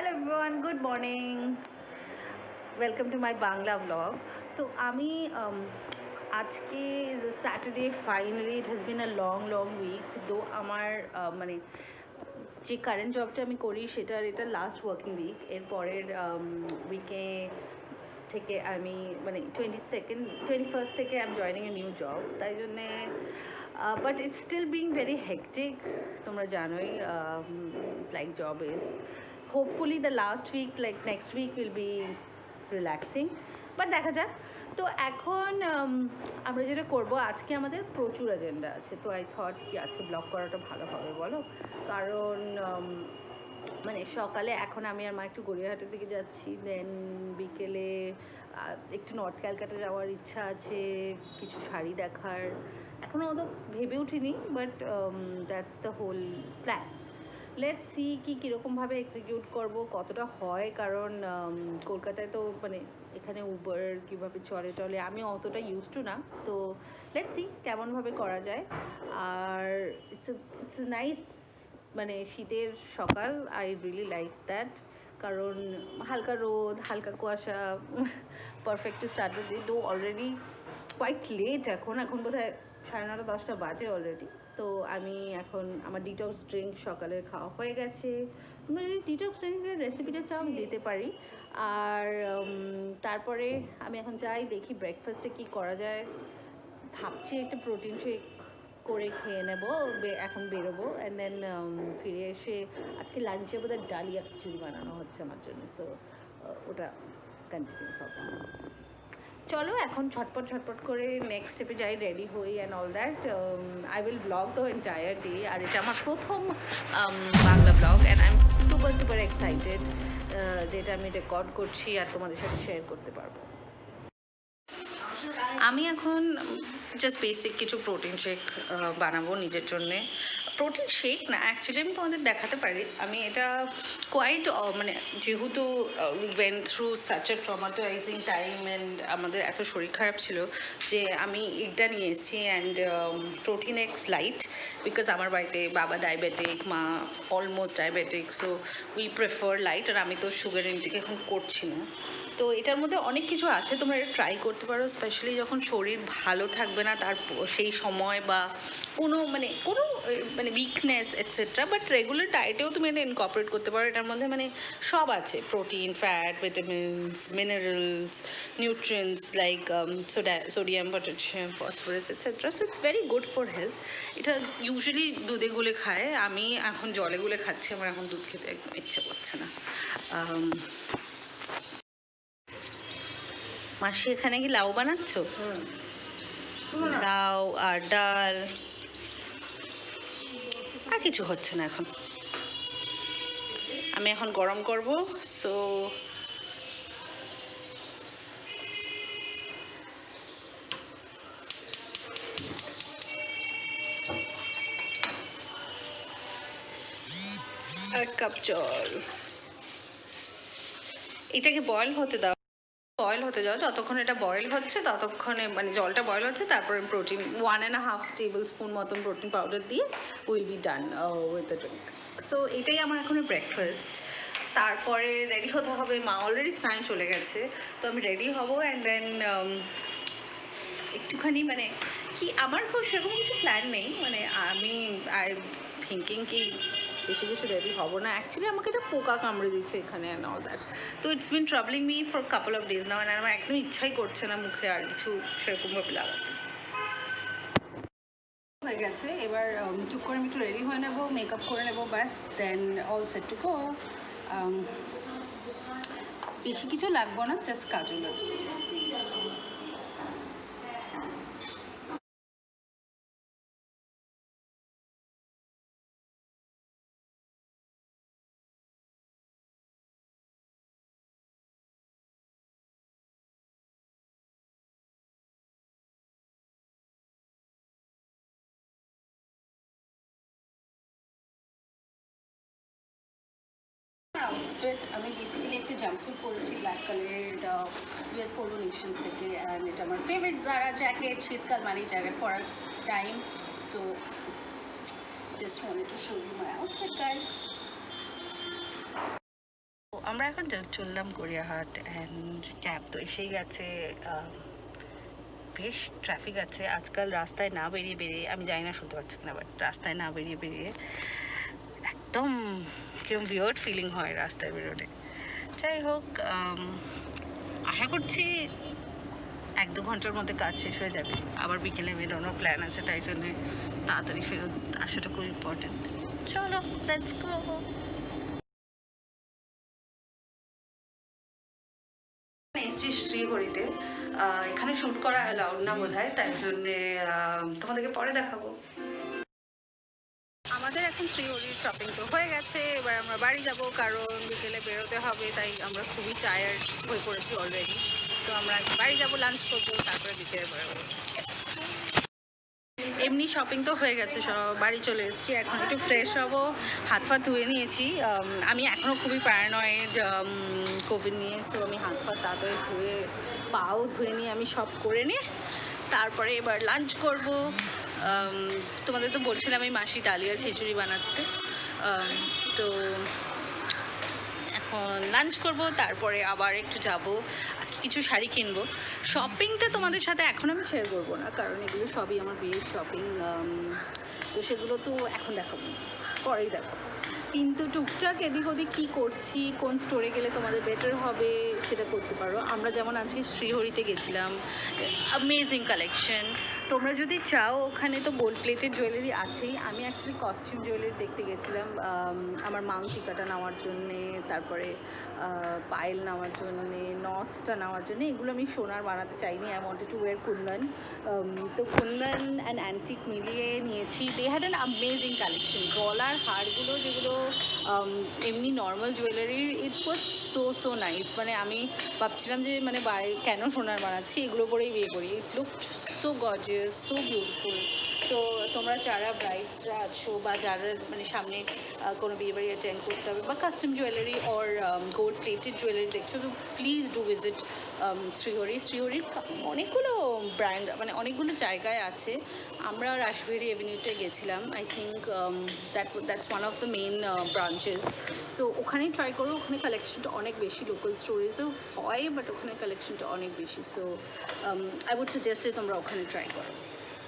Hello everyone, good morning. Welcome to my Bangla vlog. তো আমি আজকে Saturday finally it has been a long week though আমার মানে যে কারেন্ট জবটা আমি করি সেটার এটা লাস্ট ওয়ার্কিং উইক এর পরের উইকে থেকে আমি মানে 21st থেকে I am joining a new job তাই জন্যে but it's still being very hectic তোমরা জানোই like job is hopefully the last week like next week will be relaxing but দেখা যাক তো এখন আমরা যেটা করব আজকে আমাদের প্রচুর এজেন্ডা আছে তো আই থট কি আজকে ব্লগ করাটা ভালো হবে বলো কারণ মানে সকালে এখন আমি আর মা একটু গড়িয়াহাটের দিকে যাচ্ছি দেন বিকেলে একটু নর্থ ক্যালকাটা যাওয়ার ইচ্ছা আছে কিছু শাড়ি দেখার এখনও অত ভেবে উঠিনি but that's the whole plan let's see কি কীরকমভাবে এক্সিকিউট করব কতটা হয় কারণ কলকাতায় তো মানে এখানে উবার কীভাবে চলে টলে আমি অতটা ইউজ টু না তো লেটস সি কেমনভাবে করা যায় আর ইটস নাইস মানে শীতের সকাল আই রিয়েলি লাইক দ্যাট কারণ হালকা রোদ হালকা কুয়াশা perfect to start the day দো অলরেডি কোয়াইট লেট এখন বোধহয় 9:30-10টা বাজে অলরেডি তো আমি এখন আমার ডিটক্স ড্রিঙ্ক সকালে খাওয়া হয়ে গেছে তোমরা যদি ডিটক্স ড্রিঙ্কের রেসিপিটা চাও আমি দিতে পারি আর তারপরে আমি এখন যাই দেখি ব্রেকফাস্টে কী করা যায় ভাবছি একটা প্রোটিন শেক করে খেয়ে নেব এখন বেরোবো অ্যান্ড দেন ফিরে এসে আজকে লাঞ্চে বোধহয় ডালিয়া খিচুড়ি বানানো হচ্ছে আমার জন্য সো ওটা কন্টিনিউ হবে চলো এখন ঝটপট করে নেক্সট স্টেপে যাই রেডি হই and all that I will blog the entire day আর এটা আমার প্রথম Bangla blog and I am super excited যেটা আমি রেকর্ড করছি আর তোমাদের সাথে শেয়ার করতে পারবো আমি এখন জাস্ট বেসিক কিছু প্রোটিন শেক বানাবো নিজের জন্যে প্রোটিন শেক না অ্যাকচুয়ালি আমি তোমাদের দেখাতে পারি আমি এটা কোয়াইট মানে যেহেতু we went through such a traumatising time and আমাদের এত শরীর খারাপ ছিল যে আমি এটা নিয়ে এসেছি and protein X light because আমার বাড়িতে বাবা ডায়াবেটিক মা almost diabetic so we prefer light আর আমি তো সুগার ইনটেক এখন করছি না তো এটার মধ্যে অনেক কিছু আছে তোমরা এটা ট্রাই করতে পারো স্পেশালি যখন শরীর ভালো থাকবে না তার সেই সময় বা কোনো মানে উইকনেস এটসেট্রা বাট রেগুলার ডায়েটেও তুমি এটা ইনকর্পোরেট করতে পারো এটার মধ্যে মানে সব আছে protein fat vitamins minerals nutrients like sodium potassium phosphorus etcetera so it's very good for health এটা ইউজুয়ালি দুধে গুলে খায় আমি এখন জলে গুলে খাচ্ছি আমার এখন দুধ খেতে একদম ইচ্ছে করছে না মাসি এখানে কি লাউ বানাচ্ছ লাউ আর ডাল আর কিছু হচ্ছে না এখন আমি এখন গরম করব সো এক কাপ জল এটাকে বয়েল হতে দাও যতক্ষণ এটা বয়েল হচ্ছে ততক্ষণে মানে জলটা বয়েল হচ্ছে তারপরে প্রোটিন 1.5 টেবিল স্পুন মতন প্রোটিন পাউডার দিয়ে will be done with the drink so এটাই আমার এখন ব্রেকফাস্ট তারপরে রেডি হতে হবে মা অলরেডি স্নান চলে গেছে তো আমি রেডি হব অ্যান্ড দেন একটুখানি মানে কি আমার খুব সেরকম কিছু প্ল্যান নেই মানে আমি আই থিঙ্কিং কি বেশি কিছু রেডি হব না অ্যাকচুয়ালি আমাকে একটা পোকা কামড়ে দিচ্ছে এখানে অ্যান্ড অল দ্যাট তো it's been ট্রাবলিং me for couple of days now and আমার একদম ইচ্ছাই করছে না মুখে আর কিছু সেরকমভাবে লাগাতে হয়ে গেছে এবার টুক করে আমি একটু রেডি হয়ে নেবো মেকআপ করে নেবো ব্যাস দেন অল সেট টু গো বেশি কিছু লাগবো না জাস্ট কাজল লাগছে আউটফিট আমি বেসিক্যালি একটা জাম্পস্যুট পরেছি ব্ল্যাক কালারের ইউএস পোলো নেশনস থেকে অ্যান্ড এটা আমার ফেভারিট জারা জ্যাকেট শীতকাল মানে জ্যাকেট পরার time so just wanted to show you my outfit guys আমরা এখন চললাম গড়িয়াহাট অ্যান্ড ক্যাব তো এসেই গেছে। বেশ ট্রাফিক আছে আজকাল রাস্তায় না বেরিয়ে বেরিয়ে, আমি জানি না শুনতে পাচ্ছি কিনা, বাট রাস্তায় না বেরিয়ে বেরিয়ে একদম কিরকম উইয়ার্ড ফিলিং হয় রাস্তায় বেরোলে। যাই হোক, আশা করছি 1-2 ঘন্টার মধ্যে কাজ শেষ হয়ে যাবে। আবার বিকেলে বেরোনোর প্ল্যান আছে, তাই জন্যে তাড়াতাড়ি ফেরত আসাটা খুব ইম্পর্টেন্ট। চলো, লেটস গো। এসছি শ্রীহরিতে, এখানে শ্যুট করা অ্যালাউড না বোধ হয়, তাই জন্যে তোমাদেরকে পরে দেখাবো। আমাদের এখন শ্রীহরির শপিং তো হয়ে গেছে, এবার আমরা বাড়ি যাব, কারণ বিকেলে বেরোতে হবে, তাই আমরা খুবই টায়ার্ড হয়ে পড়েছি অলরেডি। তো আমরা বাড়ি যাব, লাঞ্চ করবো, তারপরে বিকেলে বেরোবো। এমনি শপিং তো হয়ে গেছে, সব বাড়ি চলে এসেছি, এখন একটু ফ্রেশ হবো। হাত ফাত ধুয়ে নিয়েছি, আমি এখনও খুবই প্যারানয়েড কোভিড নিয়ে, সো আমি হাত ফাত তাড়াতাড়ি ধুয়ে, পাও ধুয়ে নিয়ে আমি সব করে নিয়ে তারপরে এবার লাঞ্চ করব। তোমাদের তো বলছিলাম এই মাসি ডালিয়ার খিচুড়ি বানাচ্ছে, তো এখন লাঞ্চ করব, তারপরে আবার একটু যাব, আজকে কিছু শাড়ি কিনবো। শপিংটা তোমাদের সাথে এখন আমি শেয়ার করবো না, কারণ এগুলো সবই আমার বিয়ের শপিং, তো সেগুলো তো এখন দেখাবো না, পরেই দেখাবো। কিন্তু টুকটাক এদিক ওদিক কী করছি, কোন স্টোরে গেলে তোমাদের বেটার হবে সেটা করতে পারো। আমরা যেমন আজকে শ্রীহরিতে গেছিলাম, অ্যামেজিং কালেকশন। তোমরা যদি চাও, ওখানে তো গোল্ড প্লেটেড জুয়েলারি আছেই। আমি অ্যাকচুয়ালি কস্টিউম জুয়েলারি দেখতে গেছিলাম, আমার মাংটিকাটা নেওয়ার জন্যে, তারপরে পায়েল নেওয়ার জন্যে, নথটা নেওয়ার জন্যে। এগুলো আমি সোনার বানাতে চাইনি, I wanted to wear kundan. তো কুন্দন অ্যান্ড অ্যান্টিক মিলিয়ে নিয়েছি। They had an amazing collection. গলার হারগুলো যেগুলো এমনি নর্মাল জুয়েলারির, ইট ওয়াজ সো নাইস। মানে আমি ভাবছিলাম যে মানে কেন সোনার বানাচ্ছি, এগুলো পরেই বিয়ে করি। ইট look so gorgeous, so beautiful. তো তোমরা যারা ব্রাইডসরা আছো, বা যারা মানে সামনে কোনো বিয়েবাড়ি অ্যাটেন্ড করতে হবে, বা custom jewellery or gold plated jewellery দেখছো, তো প্লিজ ডু ভিজিট শ্রীহরির অনেকগুলো ব্র্যান্ড, মানে অনেকগুলো জায়গায় আছে। আমরা রাসবিহারী এভিনিউতে গেছিলাম, I think that's one of the main branches. So ওখানেই ট্রাই করো, ওখানে কালেকশনটা অনেক বেশি, লোকাল স্টোরেজও হয়, বাট ওখানে কালেকশনটা অনেক বেশি। সো আই উড সাজেস্ট যে তোমরা ওখানে ট্রাই করো।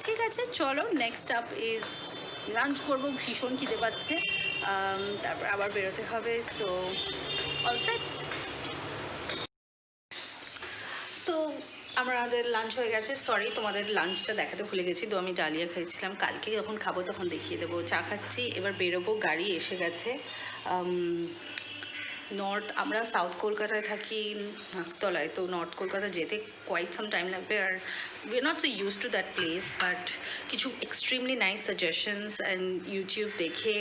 ঠিক আছে, চলো, নেক্সট আপ ইজ লাঞ্চ করবো, ভীষণ খিদে পাচ্ছে, তারপর আবার বেরোতে হবে। So all set. তো আমাদের লাঞ্চ হয়ে গেছে। সরি, তোমাদের লাঞ্চটা দেখাতে ভুলে গেছি, তো আমি ডালিয়া খাইছিলাম, কালকে যখন খাবো তখন দেখিয়ে দেবো। চা খাচ্ছি, এবার বেরোবো, গাড়ি এসে গেছে। আমরা সাউথ কলকাতায় থাকি, নাকতলায়, তো নর্থ কলকাতা যেতে কোয়াইট সাম টাইম লাগবে, আর we are not so use to that place, but কিছু extremely nice suggestions and YouTube দেখে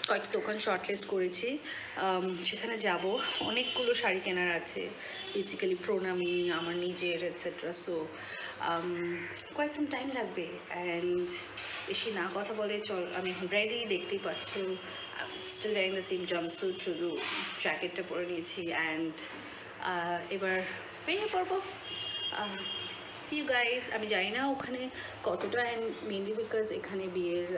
কয়েকটা দোকান শর্টলিস্ট করেছি, সেখানে যাব। অনেকগুলো শাড়ি কেনার আছে, বেসিক্যালি প্রণামী, আমার নিজের, etcetera. So quite some time লাগবে, অ্যান্ড বেশি না কথা বলে চল, আমি এখন রেডি, দেখতেই পাচ্ছ, still wearing the same jumpsuit, শুধু জ্যাকেটটা পরে নিয়েছি, অ্যান্ড এবার বেরিয়ে পড়বো। See you guys. আমি জানি না ওখানে কতটা, অ্যান্ড মেনলি বিকজ এখানে বিয়ের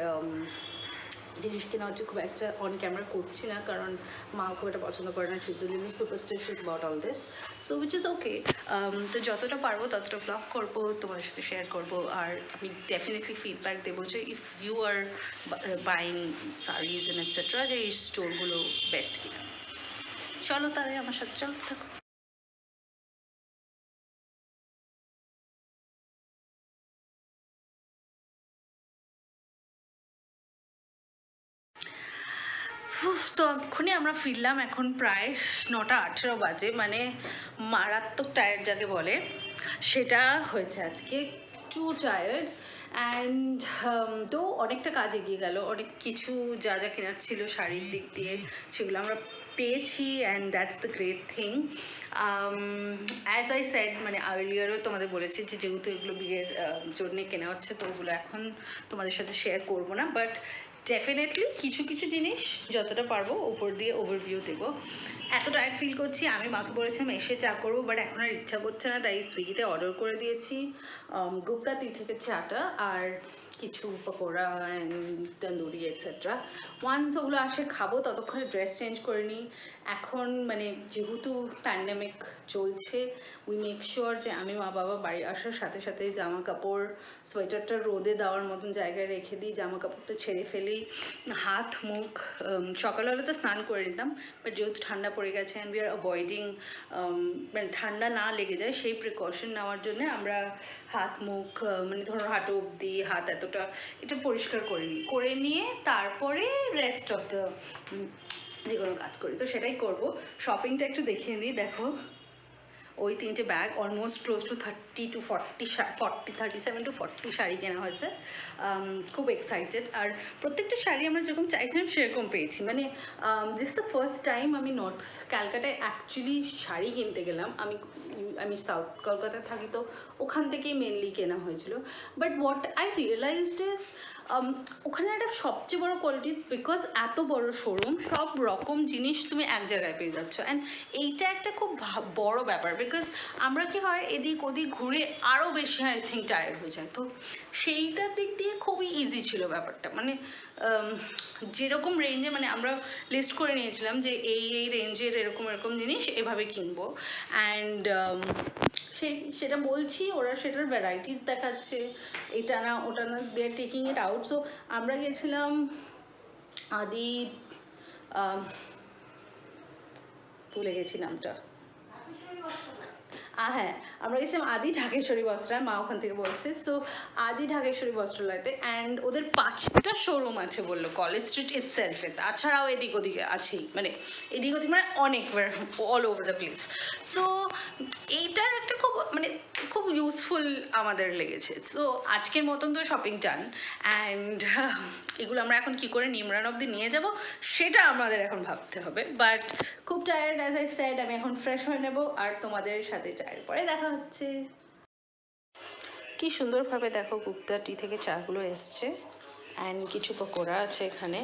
জিনিস কেনা হচ্ছে, খুব একটা অন ক্যামেরা করছি না, কারণ মা খুব একটা পছন্দ করে না, she's little superstitious about all this, so which is okay. তো যতটা পারবো ততটা ভ্লগ করবো, তোমাদের সাথে শেয়ার করবো, আর আমি ডেফিনেটলি ফিডব্যাক দেবো যে if you are buying saris and etcetera, যে এই স্টোরগুলো বেস্ট কিনা। চলো তাহলে আমার সাথে চলতে থাকো। তো এক্ষুনি আমরা ফিরলাম, এখন প্রায় 9:18 বাজে, মানে মারাত্মক টায়ার্ড যাকে বলে সেটা হয়েছে আজকে, টু টায়ার্ড। অ্যান্ড তো অনেকটা কাজ এগিয়ে গেল, অনেক কিছু যা যা কেনার ছিল শাড়ির দিক দিয়ে সেগুলো আমরা পেয়েছি, and that's the great thing. As I said, মানে আর্লিয়ারও তোমাদের বলেছি যে যেহেতু এগুলো বিয়ের জন্যে কেনা হচ্ছে, তো ওগুলো এখন তোমাদের সাথে শেয়ার করবো না, বাট ডেফিনেটলি কিছু কিছু জিনিস যতটা পারবো উপর দিয়ে ওভারভিউ দেবো। এত টায়ার্ড ফিল করছি, আমি মাকে বলেছিলাম এসে চা করবো, বাট এখন আর ইচ্ছা করছে না, তাই সুইগিতে অর্ডার করে দিয়েছি গুপ্তা টি থেকে চাটা। আর কিছু pakora and tandoori etcetera. Once ওগুলো আসে খাবো, ততক্ষণে ড্রেস চেঞ্জ করে নিই। এখন মানে যেহেতু প্যান্ডেমিক চলছে, উই মেক শিওর যে আমি মা বাবা বাড়ি আসার সাথে সাথে জামা কাপড় সোয়েটারটা রোদে দেওয়ার মতন জায়গায় রেখে দিই, জামা কাপড়টা ছেড়ে ফেলি, হাত মুখ সকালবেলা তো স্নান করে নিতাম, বাট যেহেতু ঠান্ডা পড়ে গেছে অ্যান্ড উই আর অ্যাভয়েডিং মানে ঠান্ডা না লেগে যায় সেই প্রিকশন নেওয়ার জন্য আমরা হাত মুখ মানে ধরো হাঁটু অবধি হাত এতটা এটা পরিষ্কার করে নিয়ে তারপরে রেস্ট অফ দ্য যে কোনো কাজ করি। তো সেটাই করব। শপিংটা একটু দেখিয়ে নিই। দেখো ওই 3টে bag, almost close two 37 to 40 sari কেনা হয়েছে। খুব এক্সাইটেড। আর প্রত্যেকটা শাড়ি আমরা যেরকম চাইছিলাম সেরকম পেয়েছি। মানে দিস দ্য ফার্স্ট টাইম আমি নর্থ ক্যালকাটায় অ্যাকচুয়ালি শাড়ি কিনতে গেলাম। আমি সাউথ কলকাতায় থাকি, তো ওখান থেকেই মেনলি কেনা হয়েছিল। But what I realised is ওখানে একটা সবচেয়ে বড় কোয়ালিটি, বিকজ এত বড় শোরুম, সব রকম জিনিস তুমি এক জায়গায় পেয়ে যাচ্ছ। অ্যান্ড এইটা একটা খুব বড় ব্যাপার, বিকজ আমরা কি হয় এদিক ওদিক ঘুরে আরও বেশি আই থিঙ্ক টায়ার্ড হয়ে যায়। তো সেইটার দিক দিয়ে খুবই ইজি ছিল ব্যাপারটা। মানে যেরকম রেঞ্জে, মানে আমরা লিস্ট করে নিয়েছিলাম যে এই রেঞ্জের এরকম এরকম জিনিস এভাবে কিনবো। অ্যান্ড সেটা বলছি, ওরা সেটার ভ্যারাইটিস দেখাচ্ছে, এটা না ওটা না, they are taking it out. So আমরা গেছিলাম আদি, ভুলে গেছি নামটা, হ্যাঁ আমরা গেছিলাম আদি ঢাকেশ্বরী বস্ত্রালয়, মা ওখান থেকে বলছে। সো আদি ঢাকেশ্বরী বস্ত্রালয়তে, অ্যান্ড ওদের 5টা শোরুম আছে বললো কলেজ স্ট্রিট ইটসেলফে, তাছাড়াও এদিক ওদিকে আছেই, মানে এদিক ওদিক মানে অনেক all over the place. So এইটার একটা খুব মানে খুব ইউজফুল আমাদের লেগেছে। সো আজকের মতন তো শপিং ডান। অ্যান্ড এগুলো আমরা এখন কী করে নিমরান অবধি নিয়ে যাব সেটা আমাদের এখন ভাবতে হবে। বাট খুব টায়ার্ড, অ্যাজ আই সেড। আমি এখন ফ্রেশ হয়ে নেব আর তোমাদের সাথে চায়ের পরে দেখা হচ্ছে। কি সুন্দরভাবে দেখো গুপ্তা টি থেকে চাগুলো এসছে, অ্যান্ড কিছু পকোড়া আছে এখানে,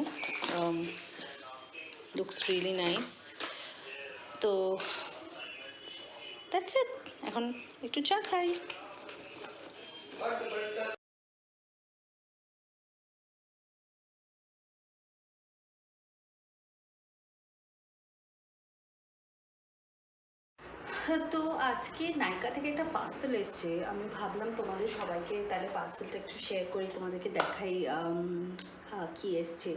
লুকস রিয়েলি নাইস। তো দ্যাটস ইট, এখন একটু চা খাই। তো আজকে নাইকা থেকে একটা পার্সেল এসছে, আমি ভাবলাম তোমাদের সবাইকে তাহলে পার্সেলটা একটু শেয়ার করি, তোমাদেরকে দেখাই কি এসছে।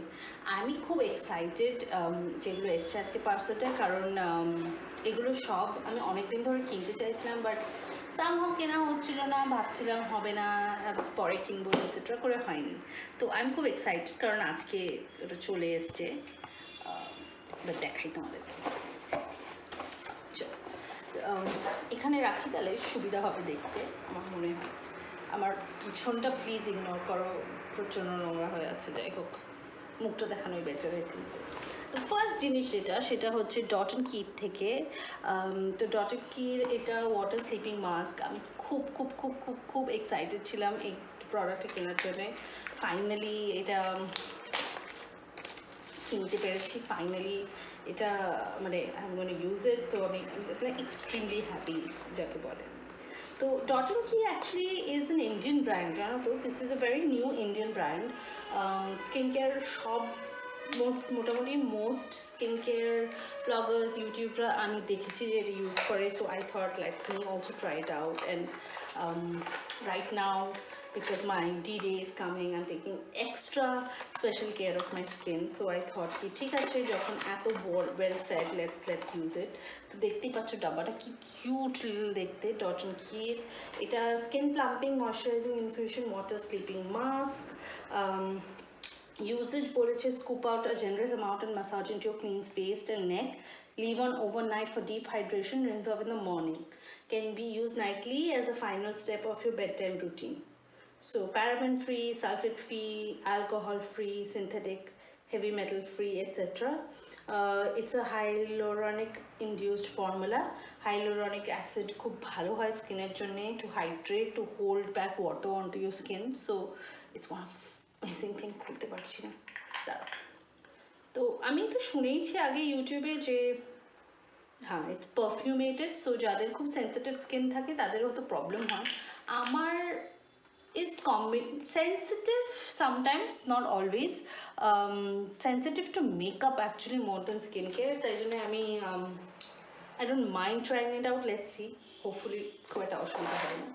আমি খুব এক্সাইটেড যেগুলো এসছে আজকে পার্সেলটা, কারণ এগুলো সব আমি অনেক দিন ধরে কিনতে চাইছিলাম, বাট সামহাও কেনা হচ্ছিল না, ভাবছিলাম হবে না, পরে কিনবো এটসেট্রা করে হয়নি। তো আমি খুব এক্সাইটেড কারণ আজকে ওটা চলে এসছে। বাট দেখাই তোমাদেরকে, এখানে রাখি তাহলে সুবিধা হবে দেখতে আমার মনে হয়। আমার পিছনটা প্লিজ ইগনোর করো, প্রচণ্ড নোংরা হয়ে আছে। যাই হোক, মুখটা দেখানোই বেটার আই থিঙ্ক সো। তো ফার্স্ট জিনিস সেটা হচ্ছে ডট অ্যান্ড কির থেকে। তো ডট অ্যান্ড কির এটা ওয়াটার স্লিপিং মাস্ক। আমি খুব খুব খুব খুব খুব এক্সাইটেড ছিলাম এই প্রোডাক্টটা কেনার জন্যে। ফাইনালি এটা কিনতে পেরেছি, ফাইনালি এটা মানে আমি মানে ইউজের, তো আমি এক্সট্রিমলি হ্যাপি যাকে বলে। তো ডট অ্যান্ড কি actually is an Indian brand, জানো তো, this is a very new Indian brand. Skin care সব মোটামুটি মোস্ট স্কিন কেয়ার ব্লগার্স ইউটিউবরা আমি দেখেছি যে এটা ইউজ করে। So I thought let me also try it out. And right now, because my D-Day is coming, I'm taking extra special care of my skin. So I thought ki ঠিক আছে, যখন এত well said, let's use it. তো দেখতেই পাচ্ছ ডাব্বাটা কি cute দেখতে, dot and কির। এটা skin plumping moisturizing infusion water sleeping mask. Usage বলেছে scoop out a generous amount and massage into your clean face and neck. Leave on overnight for deep hydration. Rinse off in the morning. Can be used nightly as the final step of your bedtime routine. So paraben free, sulfate free, alcohol free, synthetic, heavy metal free, etc. It's a hyaluronic induced formula. Hyaluronic acid খুব ভালো হয় স্কিনের জন্য, to hydrate, to hold back water onto your skin. So it's one of amazing thing. খুলতে পারছি না, দাঁড়াও। তো আমি তো শুনেইছি আগে ইউটিউবে যে হ্যাঁ ইটস পারফিউমেটেড, সো যাদের খুব সেন্সিটিভ স্কিন থাকে তাদের হয়তো প্রবলেম হয়। আমার is sensitive sometimes, not always. Sensitive to makeup actually more than skincare. তাই জন্য আমি I don't mind trying it out. Let's see. Hopefully খুব একটা অসুবিধা হয় না।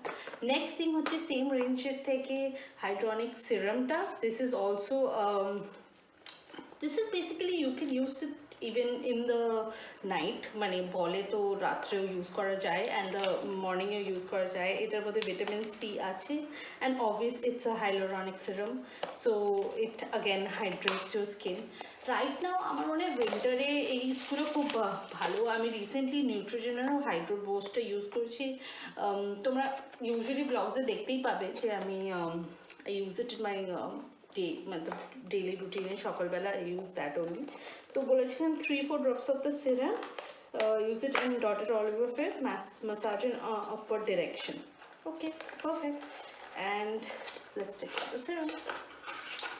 নেক্সট থিং হচ্ছে সেম রেঞ্জের থেকে হাইড্রোনিক সিরামটা। This is also this is basically you can use it even in the night, মানে বলে তো রাত্রেও ইউজ করা যায় অ্যান্ড দ্য মর্নিংয়েও ইউজ করা যায়। এটার মধ্যে ভিটামিন সি আছে and obvious it's a hyaluronic serum, so it again hydrates your skin. Right now আমার মনে হয় উইন্টারে এইগুলো খুব ভালো। আমি রিসেন্টলি নিউট্রিজেনেরও হাইড্রো বুস্টটা ইউজ করেছি। তোমরা ইউজুয়ালি ব্লগসে দেখতেই পাবে যে আমি I use it in my मतलब डेली रूटीन সকালবেলা I use that only। তো বলেছিলাম 3-4 drops of the serum, use it in dotted all over face, massage in upward direction. Okay, perfect. And let's take out the serum.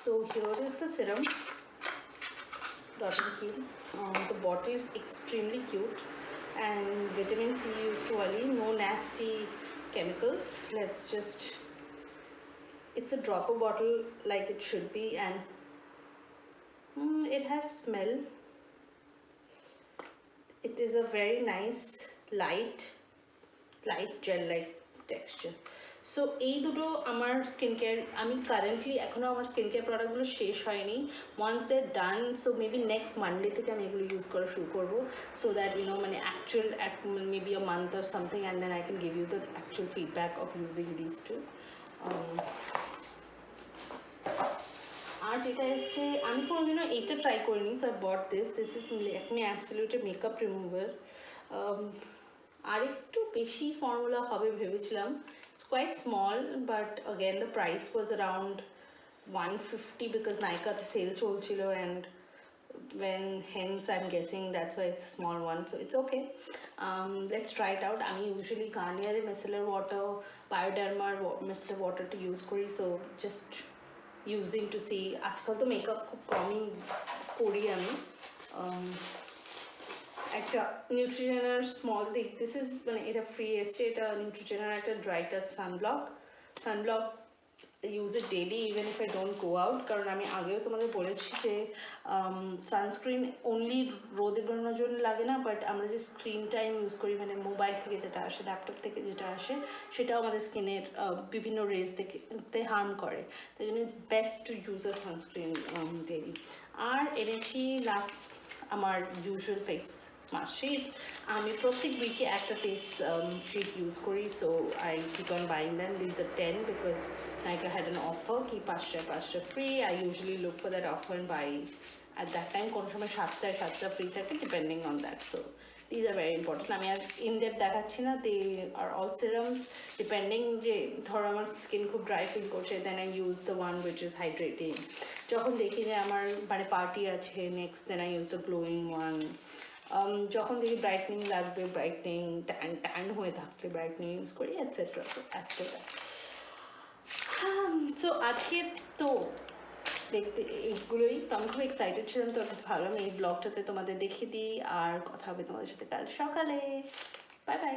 So here is the serum, dotted heel. The bottle is extremely cute and vitamin C used only, no nasty chemicals. Let's just, it's a dropper bottle like it should be, and it has smell. It is a very nice light gel like texture. So এই দুটো আমার skin care, আমি currently এখনও আমার skin care প্রোডাক্টগুলো শেষ হয়নি। Once they done, so maybe next Monday থেকে আমি এগুলো ইউজ করা শুরু করবো, সো দ্যাট ইউ নো মানে actual maybe a month or something and then I can give you the actual feedback of using this too. আর যেটা এসছে আমি কোনোদিনও এইটা ট্রাই করিনি, so I bought this is Lakme absolute makeup remover. আর একটু বেশি ফর্মুলা হবে ভেবেছিলাম, it's quite small but again the price was around 150 because নাইকাতে সেল চলছিল and hence I'm guessing that's why it's a small one, so it's okay. Let's try it out. আমি usually Garnier micellar water, Bioderma micellar water to use করি, so just using to see. আজকাল তো makeup খুব কমই করি আমি। একটা নিউট্রিজেনার small দিক, দিস ইজ মানে এটা ফ্রি এসছে, এটা নিউট্রিজেনার একটা dry touch sunblock use it daily even if I don't go out. কারণ আমি আগেও তোমাদের বলেছি যে সানস্ক্রিন অনলি রোদে বেরোনোর জন্য লাগে না, বাট আমরা যে স্ক্রিন টাইম ইউজ করি মানে মোবাইল থেকে যেটা আসে, ল্যাপটপ থেকে যেটা আসে, সেটাও আমাদের স্কিনের বিভিন্ন রেজ থেকে হার্ম করে। তাই জন্য it's best to use a sunscreen daily. আর এনেছি আমার ইউজুয়াল ফেস মাস্ক শিট। আমি প্রত্যেক উইকে একটা ফেস শিট ইউজ করি, so I keep on buying them. This are 10 because Nykaa had an offer ki 5টা free. I usually look for that offer and buy at that time. কোনো সময় 7টা free থাকে depending on that. So these are very important. আমি আর in depth দেখাচ্ছি না, they are all serums depending যে ধরো আমার স্কিন খুব ড্রাই ফিল করছে, then I use the one which is hydrating. যখন দেখি যে আমার মানে পার্টি আছে next, then I use the glowing one. যখন দেখি ব্রাইটনিং লাগবে, ব্রাইটনিং ট্যান হয়ে থাকলে ব্রাইটনিং ইউজ করি etcetera. So as per that. So আজকে তো দেখতে এইগুলোই, তো আমি খুব এক্সাইটেড ছিলাম, তো ভাবলাম এই ব্লগটাতে তোমাদের দেখিয়ে দিই। আর কথা হবে তোমাদের সাথে কাল সকালে। Bye bye.